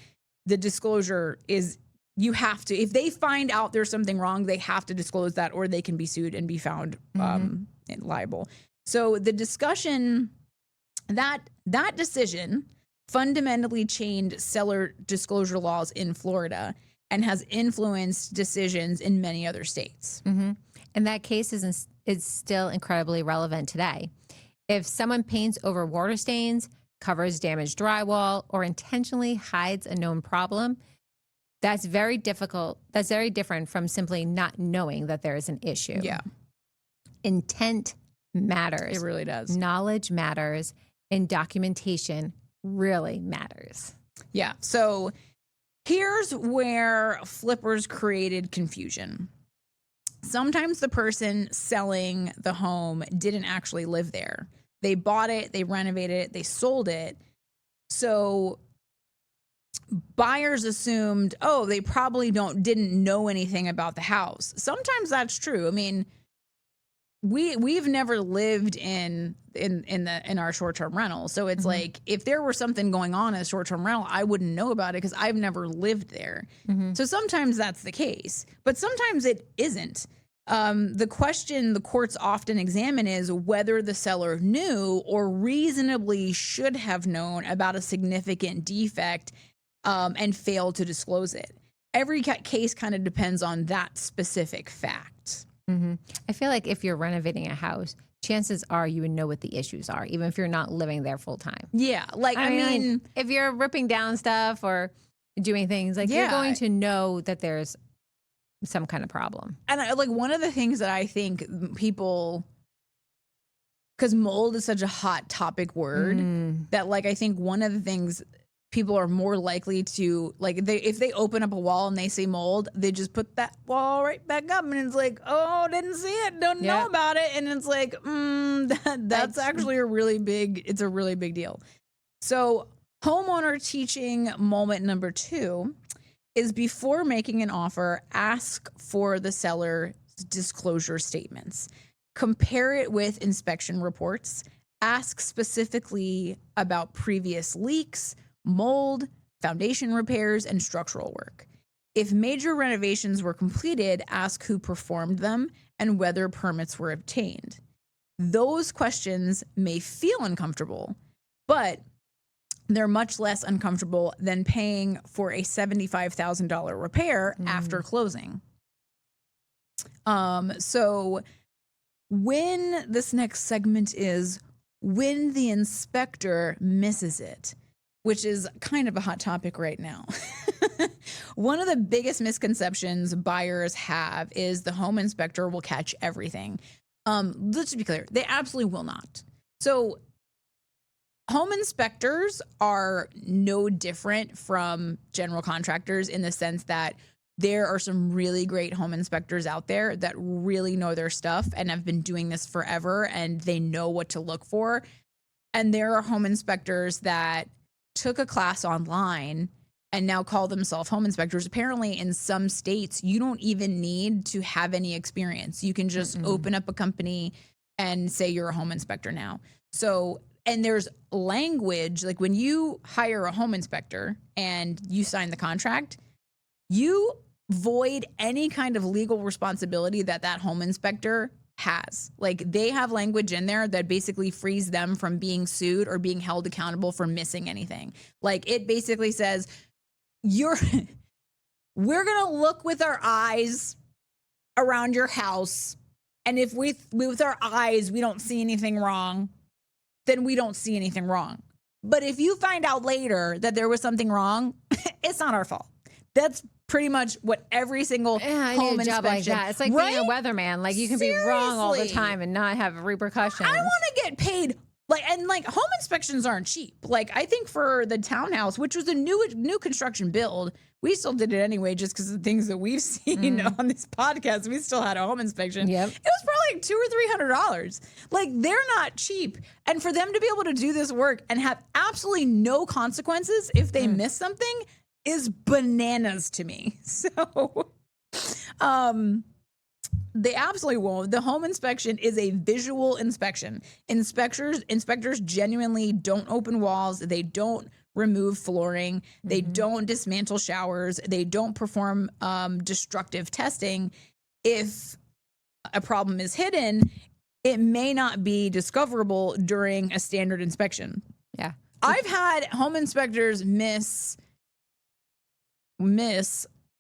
The disclosure is, you have to, if they find out there's something wrong, they have to disclose that, or they can be sued and be found liable. So the discussion, that decision fundamentally changed seller disclosure laws in Florida and has influenced decisions in many other states. And that case is still incredibly relevant today. If someone paints over water stains, covers damaged drywall, or intentionally hides a known problem, that's very difficult. That's very different from simply not knowing that there is an issue. Yeah. Intent matters. It really does. Knowledge matters, and documentation really matters. Yeah. So here's where flippers created confusion. sometimes the person selling the home didn't actually live there. They bought it, they renovated it, they sold it. So buyers assumed, oh, they probably didn't know anything about the house. Sometimes that's true. I mean, we've never lived in our short-term rental. So it's like, if there were something going on in a short-term rental, I wouldn't know about it because I've never lived there. So sometimes that's the case, but sometimes it isn't. The question the courts often examine is whether the seller knew or reasonably should have known about a significant defect and failed to disclose it. Every case kind of depends on that specific fact. I feel like if you're renovating a house, chances are you would know what the issues are, even if you're not living there full time. Yeah. Like, I mean, if you're ripping down stuff or doing things, like you're going to know that there's some kind of problem. And like one of the things that I think people, because mold is such a hot topic word that like, I think one of the things people are more likely to like, if they open up a wall and they see mold, they just put that wall right back up and it's like, oh, didn't see it, don't know about it. And it's like, that's actually a really big deal. So homeowner teaching moment number 2 is before making an offer, ask for the seller's disclosure statements. Compare it with inspection reports. Ask specifically about previous leaks, mold, foundation repairs, and structural work. If major renovations were completed, ask who performed them and whether permits were obtained. Those questions may feel uncomfortable, but they're much less uncomfortable than paying for a $75,000 repair after closing. So when this next segment is when the inspector misses it, which is kind of a hot topic right now. One of the biggest misconceptions buyers have is the home inspector will catch everything. Let's be clear, they absolutely will not. So home inspectors are no different from general contractors in the sense that there are some really great home inspectors out there that really know their stuff and have been doing this forever and they know what to look for. And there are home inspectors that took a class online and now call themselves home inspectors. Apparently in some states, you don't even need to have any experience. You can just open up a company and say you're a home inspector now. So, and there's language, like when you hire a home inspector and you sign the contract, you void any kind of legal responsibility that home inspector has. Like they have language in there that basically frees them from being sued or being held accountable for missing anything. Like it basically says we're going to look with our eyes around your house. And if with our eyes, we don't see anything wrong, then we don't see anything wrong. But if you find out later that there was something wrong, it's not our fault. That's pretty much what every single home inspection. Like that. It's like being a weatherman. Like you can be wrong all the time and not have repercussions. I want to get paid. Like home inspections aren't cheap. Like I think for the townhouse, which was a new construction build, we still did it anyway, just because of the things that we've seen on this podcast. We still had a home inspection. Yep. It was probably like $200 or $300. Like they're not cheap. And for them to be able to do this work and have absolutely no consequences if they miss something is bananas to me. So, they absolutely won't. The home inspection is a visual inspection. Inspectors genuinely don't open walls. They don't remove flooring. They don't dismantle showers. They don't perform destructive testing. If a problem is hidden, it may not be discoverable during a standard inspection. Yeah. I've had home inspectors miss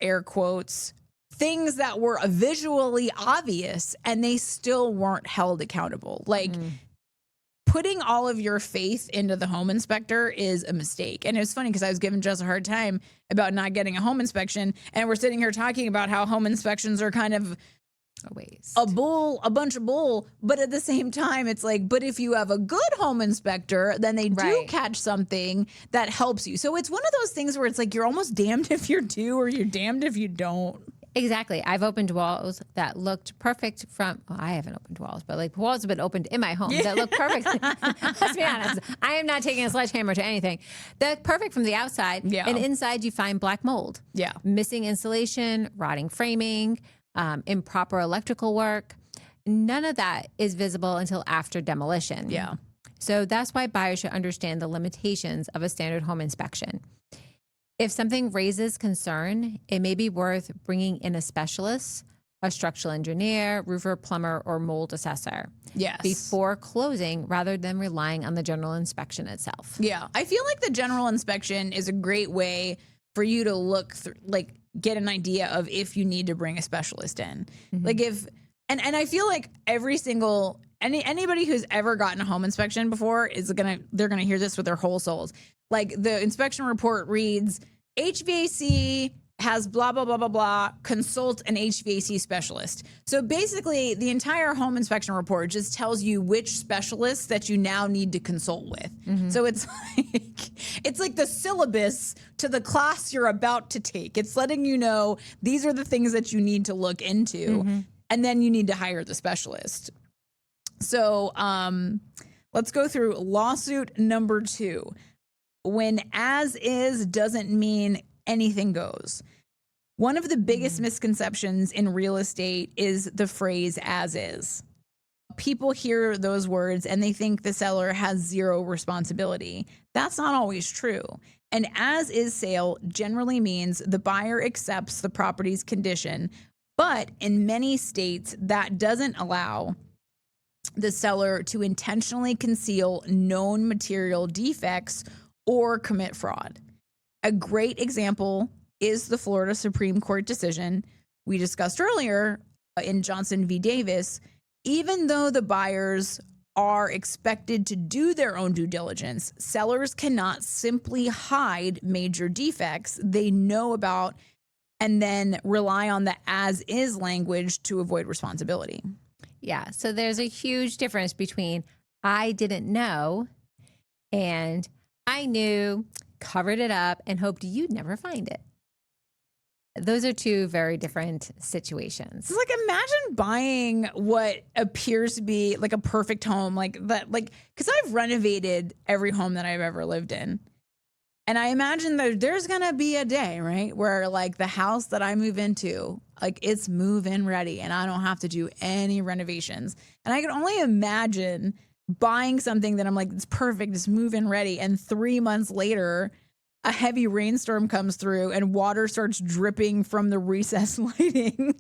air quotes things that were visually obvious and they still weren't held accountable. Like putting all of your faith into the home inspector is a mistake. And it was funny because I was giving Jess a hard time about not getting a home inspection, and we're sitting here talking about how home inspections are kind of a waste, a bunch of bull. But at the same time, it's like, but if you have a good home inspector, then they do catch something that helps you. So it's one of those things where it's like, you're almost damned if you do or you're damned if you don't. Exactly. I've opened walls that looked perfect from, well, I haven't opened walls, but like walls have been opened in my home that look perfect. Let's be honest. I am not taking a sledgehammer to anything. They're perfect from the outside. Yeah. And inside you find black mold. Yeah. Missing insulation, rotting framing, improper electrical work. None of that is visible until after demolition. Yeah. So that's why buyers should understand the limitations of a standard home inspection. If something raises concern, it may be worth bringing in a specialist, a structural engineer, roofer, plumber, or mold assessor. Yes. Before closing, rather than relying on the general inspection itself. Yeah. I feel like the general inspection is a great way for you to look through, like, get an idea of if you need to bring a specialist in. Mm-hmm. Like if, and I feel like anybody who's ever gotten a home inspection before they're gonna hear this with their whole souls. Like the inspection report reads, HVAC has blah, blah, blah, blah, blah, consult an HVAC specialist. So basically the entire home inspection report just tells you which specialists that you now need to consult with. Mm-hmm. So it's like the syllabus to the class you're about to take. It's letting you know these are the things that you need to look into, mm-hmm. and then you need to hire the specialist. So let's go through lawsuit number 2. When as is doesn't mean anything goes. One of the biggest misconceptions in real estate is the phrase as is. People hear those words and they think the seller has zero responsibility. That's not always true. An as is sale generally means the buyer accepts the property's condition, but in many states that doesn't allow the seller to intentionally conceal known material defects or commit fraud. A great example is the Florida Supreme Court decision we discussed earlier in Johnson v. Davis. Even though the buyers are expected to do their own due diligence, sellers cannot simply hide major defects they know about and then rely on the as-is language to avoid responsibility. Yeah, so there's a huge difference between I didn't know and I knew, covered it up, and hoped you'd never find it. Those are two very different situations. It's like, imagine buying what appears to be like a perfect home, like that, like, because I've renovated every home that I've ever lived in. And I imagine that there's going to be a day, right, where like the house that I move into, like it's move-in ready and I don't have to do any renovations. And I can only imagine buying something that I'm like, it's perfect, it's move-in ready. And 3 months later, a heavy rainstorm comes through and water starts dripping from the recessed lighting.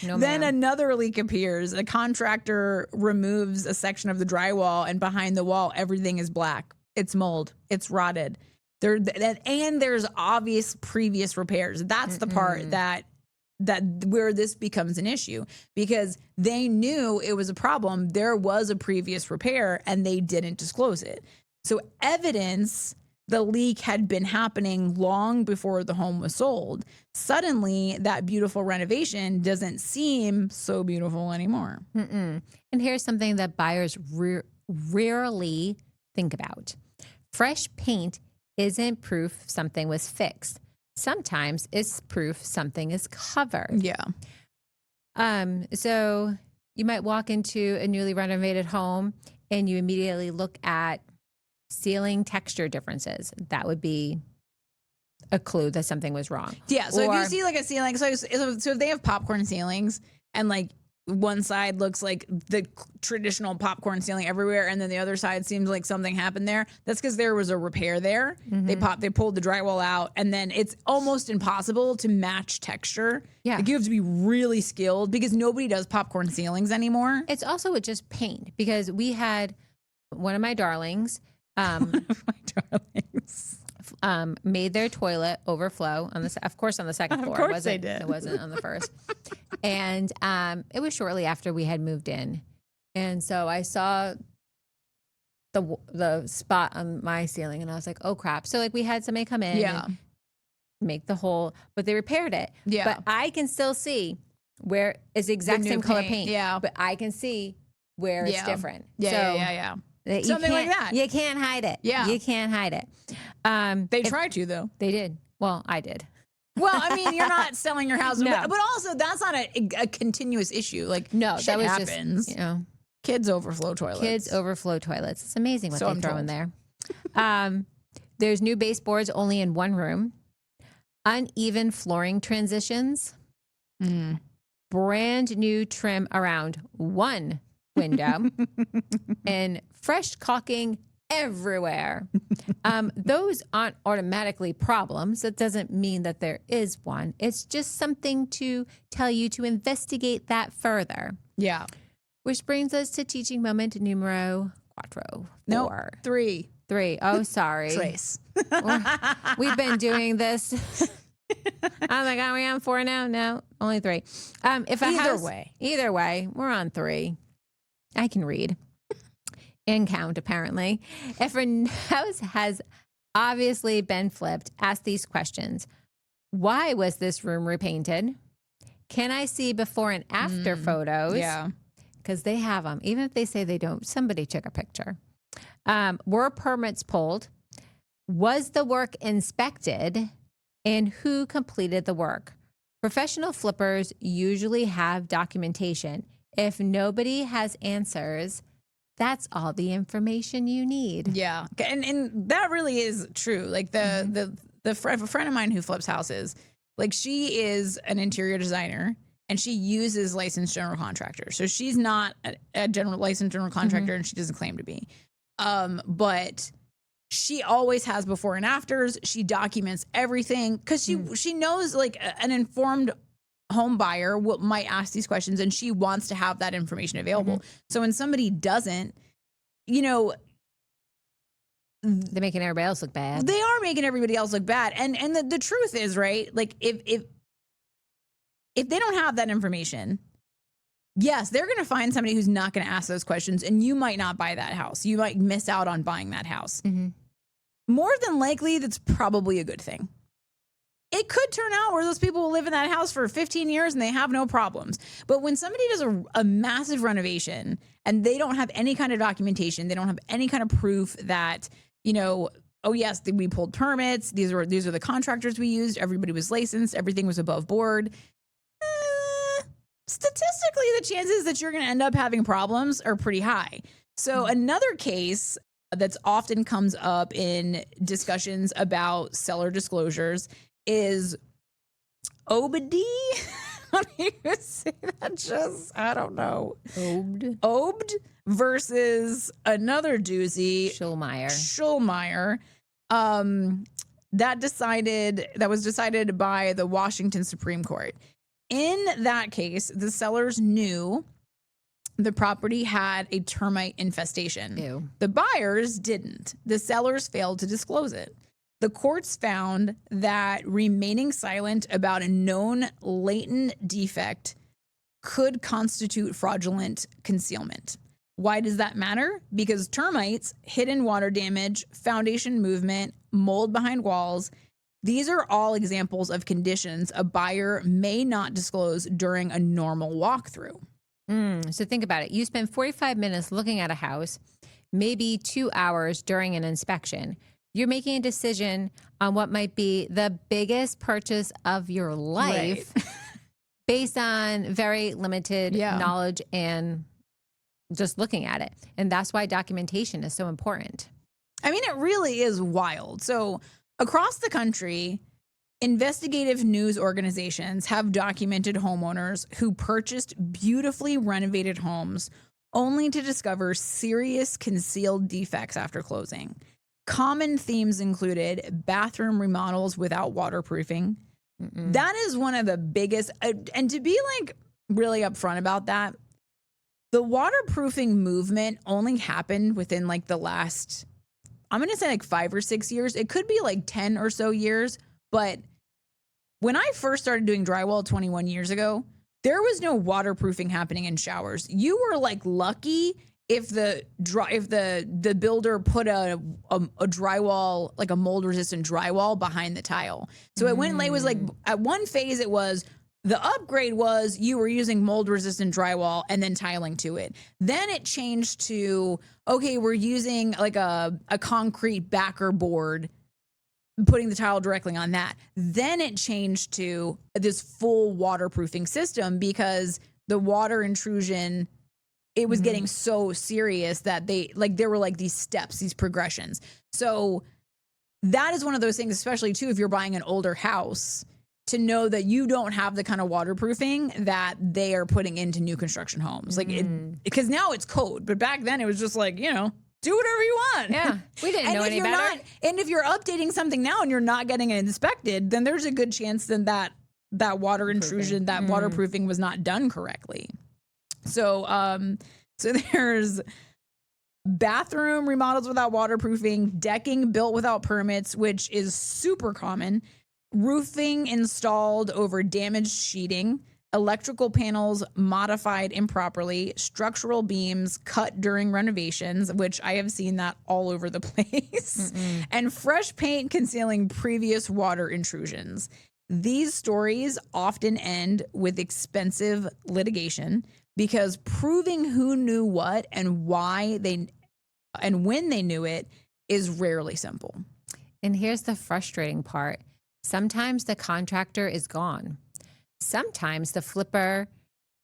Then another leak appears. A contractor removes a section of the drywall and behind the wall, everything is black. It's mold. It's rotted. And there's obvious previous repairs. That's the part that where this becomes an issue, because they knew it was a problem. There was a previous repair and they didn't disclose it. So evidence the leak had been happening long before the home was sold. Suddenly that beautiful renovation doesn't seem so beautiful anymore. And here's something that buyers rarely think about. Fresh paint isn't proof something was fixed. Sometimes it's proof something is covered. Yeah. So you might walk into a newly renovated home and you immediately look at ceiling texture differences. That would be a clue that something was wrong. Yeah. So if you see like a ceiling, so if they have popcorn ceilings and like one side looks like the traditional popcorn ceiling everywhere, and then the other side seems like something happened there, that's because there was a repair there. They pulled the drywall out, and then it's almost impossible to match texture. Yeah. Like you have to be really skilled because nobody does popcorn ceilings anymore. It's also with just paint, because we had one of my darlings, made their toilet overflow on the, of course, on the second floor. Of course they did. It wasn't on the first. And it was shortly after we had moved in. And so I saw the spot on my ceiling and I was like, oh crap. So like we had somebody come in and make the hole, but they repaired it. Yeah. But I can still see where it's the exact same color paint. Yeah. But I can see where it's different. Yeah. Something like that. You can't hide it. Yeah. You can't hide it. They tried to, though. They did. Well, I did. Well, I mean, you're not selling your house, No. but also that's not a continuous issue. Like, No, shit that was happens. just, you know, Kids overflow toilets. kids overflow toilets. It's amazing what So they I'm throw in told. there. There's new baseboards only in one room. Uneven flooring transitions. Brand new trim around one window. And fresh caulking everywhere. Those aren't automatically problems. That doesn't mean that there is one. It's just something to tell you to investigate that further. Yeah. Which brings us to teaching moment numero cuatro. No, Four. three. Oh, sorry. Trace. We've been doing this. Oh my God, are we on 4 now? No, only 3. If a Either house, way. Either way, we're on 3. I can read and count, apparently. If a house has obviously been flipped, ask these questions. Why was this room repainted? Can I see before and after photos? Yeah. Because they have them. Even if they say they don't, somebody took a picture. Were permits pulled? Was the work inspected? And who completed the work? Professional flippers usually have documentation. If nobody has answers, that's all the information you need. Yeah. And that really is true. Like a friend of mine who flips houses, like she is an interior designer and she uses licensed general contractors. So she's not a licensed general contractor and she doesn't claim to be. But she always has before and afters. She documents everything because she knows like an informed home buyer might ask these questions and she wants to have that information available. So when somebody doesn't, you know, they're making everybody else look bad. They are making everybody else look bad. And the truth is, right, like if they don't have that information, yes, they're going to find somebody who's not going to ask those questions and you might not buy that house. You might miss out on buying that house. More than likely, that's probably a good thing. It could turn out where those people will live in that house for 15 years and they have no problems. But when somebody does a massive renovation and they don't have any kind of documentation, they don't have any kind of proof that, you know, oh yes, we pulled permits. These are the contractors we used. Everybody was licensed. Everything was above board. Statistically, the chances that you're going to end up having problems are pretty high. So another case that's often comes up in discussions about seller disclosures is Obed. How do you say that? Just, I don't know. Obed versus another doozy. Schulmeyer. That was decided by the Washington Supreme Court. In that case, the sellers knew the property had a termite infestation. Ew. The buyers didn't. The sellers failed to disclose it. The courts found that remaining silent about a known latent defect could constitute fraudulent concealment. Why does that matter? Because termites, hidden water damage, foundation movement, mold behind walls, these are all examples of conditions a buyer may not disclose during a normal walkthrough. So think about it. You spend 45 minutes looking at a house, maybe 2 hours during an inspection. You're making a decision on what might be the biggest purchase of your life based on very limited knowledge and just looking at it. And that's why documentation is so important. I mean, it really is wild. So across the country, investigative news organizations have documented homeowners who purchased beautifully renovated homes only to discover serious concealed defects after closing. Common themes included bathroom remodels without waterproofing. That is one of the biggest, and to be like really upfront about that, the waterproofing movement only happened within like the last, I'm going to say like 5 or 6 years. It could be like 10 or so years. But when I first started doing drywall 21 years ago, there was no waterproofing happening in showers. You were like lucky if the builder put a drywall, like a mold resistant drywall behind the tile. So it was like at one phase it was the upgrade was you were using mold resistant drywall and then tiling to it. Then it changed to, okay, we're using like a concrete backer board putting the tile directly on that. Then it changed to this full waterproofing system because the water intrusion, it was getting so serious that there were like these steps, these progressions. So that is one of those things, especially too, if you're buying an older house, to know that you don't have the kind of waterproofing that they are putting into new construction homes. Like because now it's code, but back then it was just like, do whatever you want. Yeah. We didn't know any better. And if you're updating something now and you're not getting it inspected, then there's a good chance then that water intrusion, that waterproofing was not done correctly. So there's bathroom remodels without waterproofing, decking built without permits, which is super common, roofing installed over damaged sheeting, electrical panels modified improperly, structural beams cut during renovations, which I have seen that all over the place, and fresh paint concealing previous water intrusions. These stories often end with expensive litigation because proving who knew what and why and when they knew it is rarely simple. And here's the frustrating part. Sometimes the contractor is gone. Sometimes the flipper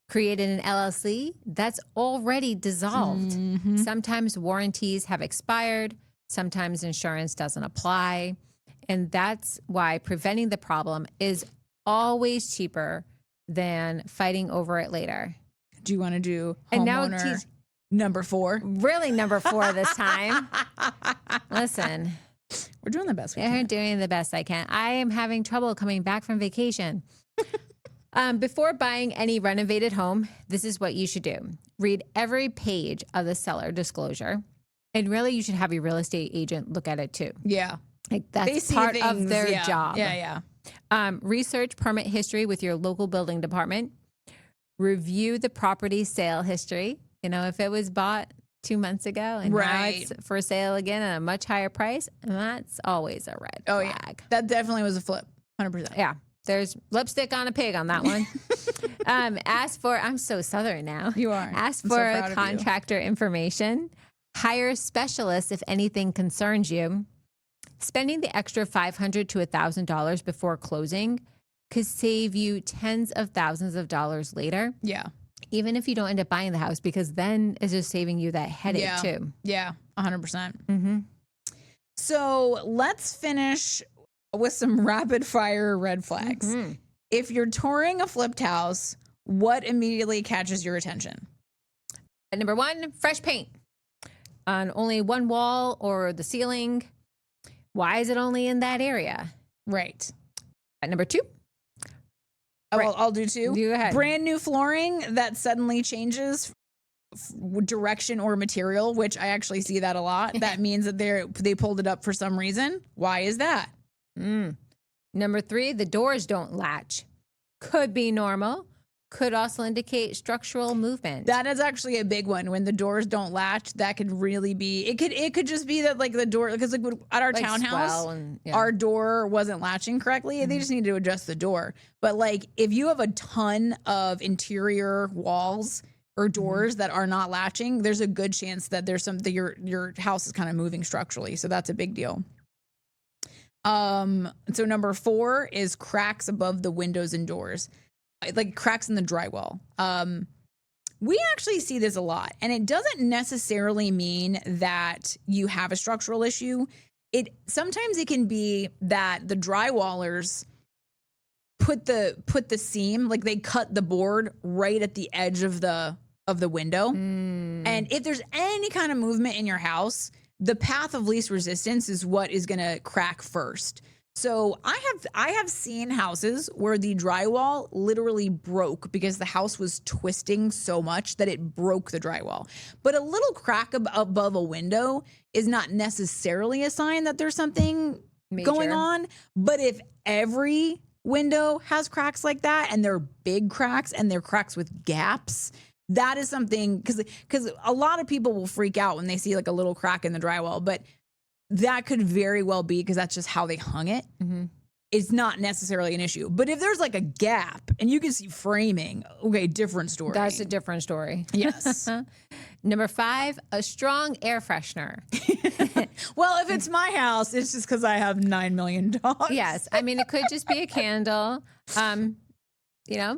created an LLC that's already dissolved. Sometimes warranties have expired. Sometimes insurance doesn't apply. And that's why preventing the problem is always cheaper than fighting over it later. Do you want to do homeowner number 4? Really number 4 this time. Listen. We're doing the best we can. They're doing the best I can. I am having trouble coming back from vacation. Before buying any renovated home, this is what you should do. Read every page of the seller disclosure. And really, you should have your real estate agent look at it too. Yeah. Like that's part of their job. Yeah. Research permit history with your local building department. Review the property sale history. If it was bought 2 months ago and now it's for sale again at a much higher price, that's always a red flag. Yeah. That definitely was a flip. 100%. Yeah. There's lipstick on a pig on that one. Ask for, I'm so Southern now. You are. Ask for contractor information. Hire specialists if anything concerns you. Spending the extra $500 to $1,000 before closing could save you tens of thousands of dollars later. Yeah. Even if you don't end up buying the house, because then it's just saving you that headache too. Yeah, 100%. So let's finish with some rapid fire red flags. If you're touring a flipped house, what immediately catches your attention? Number 1, fresh paint on only one wall or the ceiling. Why is it only in that area? Right. Number 2. I'll do 2. Go ahead. Brand new flooring that suddenly changes direction or material, which I actually see that a lot. That means that they pulled it up for some reason. Why is that? Number 3, the doors don't latch. Could be normal. Could also indicate structural movement. That is actually a big one. When the doors don't latch, that could really be. It could just be that like the door, because like at our townhouse, our door wasn't latching correctly. They just need to adjust the door. But like if you have a ton of interior walls or doors that are not latching, there's a good chance that there's something your house is kind of moving structurally. So that's a big deal. So number 4 is cracks above the windows and doors. Like cracks in the drywall. We actually see this a lot, and it doesn't necessarily mean that you have a structural issue. Sometimes it can be that the drywallers put the seam, like they cut the board right at the edge of the window. And if there's any kind of movement in your house, the path of least resistance is what is going to crack first. So I have seen houses where the drywall literally broke because the house was twisting so much that it broke the drywall. But a little crack above a window is not necessarily a sign that there's something going on. But if every window has cracks like that, and they're big cracks and they're cracks with gaps, that is something, because a lot of people will freak out when they see like a little crack in the drywall, but that could very well be because that's just how they hung it. It's not necessarily an issue. But if there's like a gap and you can see framing, okay, different story. That's a different story. Yes. Number 5, a strong air freshener. Well, if it's my house, it's just because I have 9 million dogs. Yes. I mean, it could just be a candle.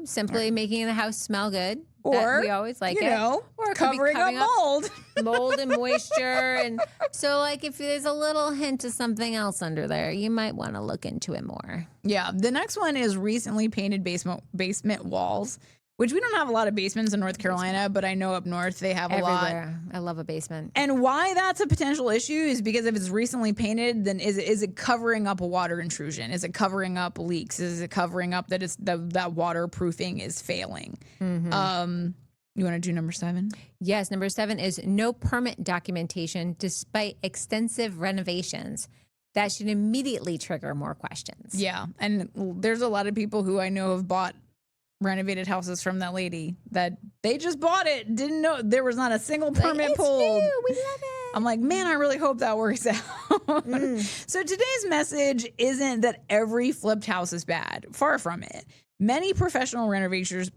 Simply making the house smell good. Or we always like or covering up mold. Mold and moisture. And so if there's a little hint of something else under there, you might want to look into it more. Yeah. The next one is recently painted basement walls, which we don't have a lot of basements in North Carolina, but I know up north they have a lot. I love a basement. And why that's a potential issue is because if it's recently painted, then is it covering up a water intrusion? Is it covering up leaks? Is it covering up that that waterproofing is failing? Mm-hmm. You want to do number 7? Yes, number 7 is no permit documentation despite extensive renovations. That should immediately trigger more questions. Yeah, and there's a lot of people who I know have bought renovated houses from that lady that they just bought it, didn't know there was not a single permit pulled. New. We love it. I'm like, man, I really hope that works out. So today's message isn't that every flipped house is bad. Far from it. Many professional renovators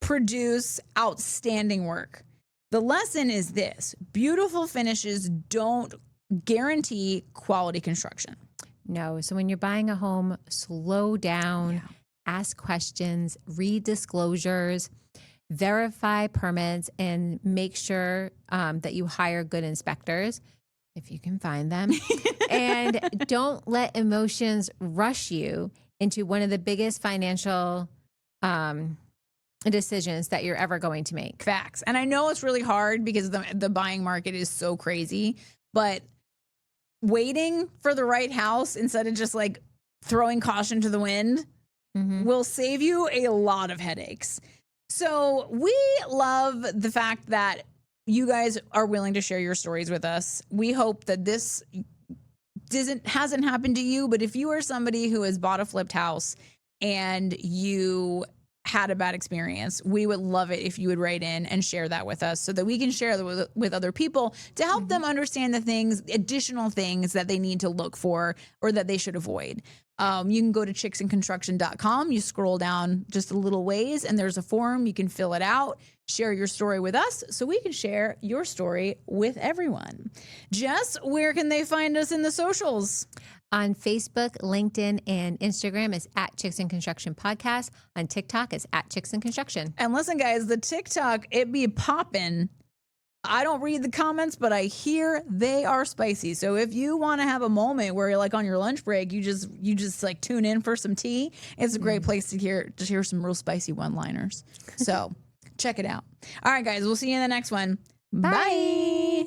produce outstanding work. The lesson is this: beautiful finishes don't guarantee quality construction. No. So when you're buying a home, slow down, ask questions, read disclosures, verify permits, and make sure that you hire good inspectors if you can find them. And don't let emotions rush you into one of the biggest financial decisions that you're ever going to make. Facts. And I know it's really hard because the buying market is so crazy, but waiting for the right house instead of just throwing caution to the wind will save you a lot of headaches. So we love the fact that you guys are willing to share your stories with us. We hope that this hasn't happened to you, but if you are somebody who has bought a flipped house and you had a bad experience, we would love it if you would write in and share that with us so that we can share that with other people to help them understand the additional things that they need to look for or that they should avoid. You can go to chicksandconstruction.com. You scroll down just a little ways and there's a form. You can fill it out, share your story with us so we can share your story with everyone. Jess, where can they find us in the socials? On Facebook, LinkedIn, and Instagram is at Chicks and Construction Podcast. On TikTok is at Chicks and Construction. And listen, guys, the TikTok, it be popping. I don't read the comments, but I hear they are spicy. So if you want to have a moment where you're on your lunch break, you just tune in for some tea. It's a great place to hear some real spicy one-liners. So check it out. All right, guys, we'll see you in the next one. Bye.